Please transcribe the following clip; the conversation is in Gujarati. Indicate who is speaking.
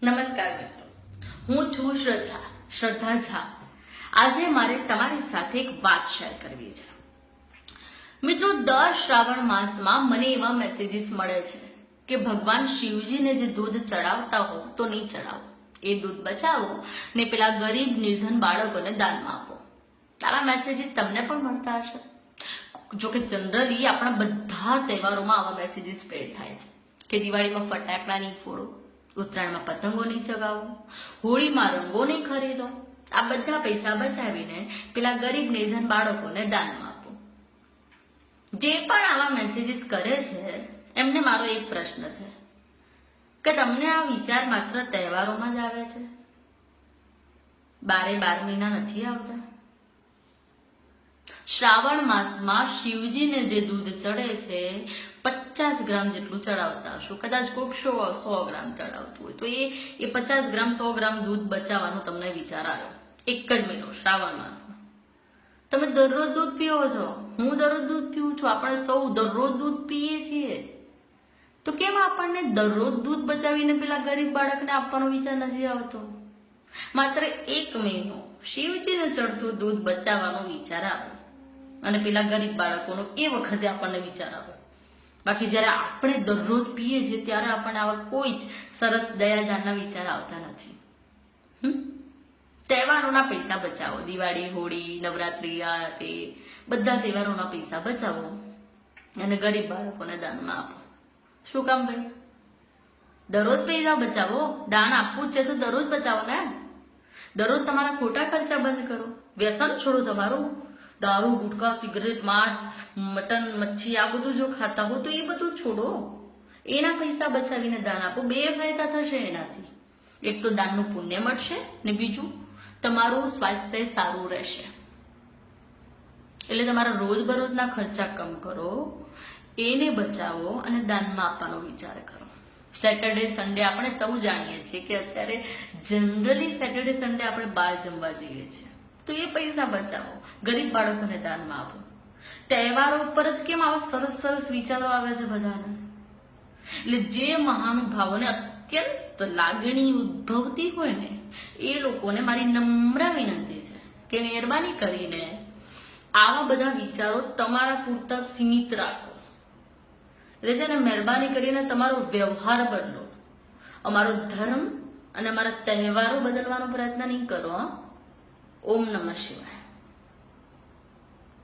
Speaker 1: નમસ્કાર મિત્રો, હું છું શ્રદ્ધા ઝા। આજે મારે તમારી સાથે એક વાત શેર કરવી છે। મિત્રો, દર શ્રાવણ માસમાં મને એવા મેસેજીસ મળે છે કે ભગવાન શિવજીને જે દૂધ ચડાવતા હો તો નહીં ચડાવો, એ દૂધ બચાવો ને પેલા ગરીબ નિર્ધન બાળકોને દાનમાં આપો। આવા મેસેજીસ તમને પણ મળતા હશે। જોકે જનરલી આપણા બધા તહેવારોમાં આવા મેસેજીસ સ્પ્રેડ થાય છે કે દિવાળીમાં ફટાકડા નહીં ફોડો, ઉત્તરાયણમાં પતંગો નહીં ચગાવો, હોળીમાં રંગો નહીં ખરીદો। આ બધા પૈસા બચાવીને પેલા ગરીબ નિર્ધન બાળકોને દાનમાં આપો। જે પણ આવા મેસેજીસ કરે છે એમને મારો એક પ્રશ્ન છે કે તમને આ વિચાર માત્ર તહેવારોમાં જ આવે છે? 12 મહિના નથી આવતા? શ્રાવણ માસમાં શિવજીને જે દૂધ ચડે છે 50 ગ્રામ જેટલું ચડાવતા હશો, કદાચ કોઈક 100 ગ્રામ ચડાવતું હોય તો એ 50 ગ્રામ 100 ગ્રામ દૂધ બચાવવાનો તમને વિચાર આવ્યો એક જ મહિનો શ્રાવણ માસમાં। તમે દરરોજ દૂધ પીવો છો, હું દરરોજ દૂધ પીવું છું, આપણે સૌ દરરોજ દૂધ પીએ છીએ, તો કેમ આપણને દરરોજ દૂધ બચાવીને પેલા ગરીબ બાળકને આપવાનો વિચાર નથી આવતો? માત્ર એક મહિનો શિવજીને ચડતું દૂધ બચાવવાનો વિચાર આવે અને પેલા ગરીબ બાળકોનો એ વખતે આપણને વિચાર આવે। બાકી જ્યારે આપણે દરરોજ પીએ છીએ ત્યારે આપણને આવા કોઈ જ સરસ દયાદાનના વિચાર આવતા નથી। તહેવારોના પૈસા બચાવો, દિવાળી, હોળી, નવરાત્રી, આ તે બધા તહેવારોના પૈસા બચાવો અને ગરીબ બાળકોને દાનમાં આપો। શું કામ ભાઈ? દરરોજ પૈસા બચાવો, દાન આપવું જ છે તો દરરોજ બચાવો ને। દરરોજ તમારા ખોટા ખર્ચા બંધ કરો, વ્યસન છોડો તમારું, દારૂ, ગુટખા, સિગરેટ, માંડ, મટન, મચ્છી આ બધું જો ખાતા હો તો એ બધું છોડો, એના પૈસા બચાવીને દાન આપો। 2 ફાયદા થશે એનાથી। એક તો દાનનું પુણ્ય મળશે ને બીજું તમારું સ્વાસ્થ્ય સારું રહેશે। એટલે તમારા રોજબરોજના ખર્ચા કમ કરો, એને બચાવો અને દાનમાં આપવાનો વિચાર કરો। સેટરડે સન્ડે આપણે સૌ જાણીએ છીએ કે અત્યારે જનરલી સેટરડે સન્ડે આપણે બહાર જમવા જઈએ છીએ, તો એ પૈસા બચાવો, ગરીબ બાળકોને દાનમાં આપો। તહેવારો ઉપર જ કેમ આવા સરસ સરસ વિચારો આવે છે બધાને? એટલે જે મહાનુભાવોને અત્યંત લાગણી ઉદ્ભવતી હોય ને એ લોકોને મારી નમ્ર વિનંતી છે કે મહેરબાની કરીને આવા બધા વિચારો તમારા પૂરતા સીમિત રાખો। એટલે છે ને, મહેરબાની કરીને તમારો વ્યવહાર બદલો, અમારો ધર્મ અને અમારા તહેવારો બદલવાનો પ્રયત્ન નહીં કરો। ઓમ નમઃ શિવાય।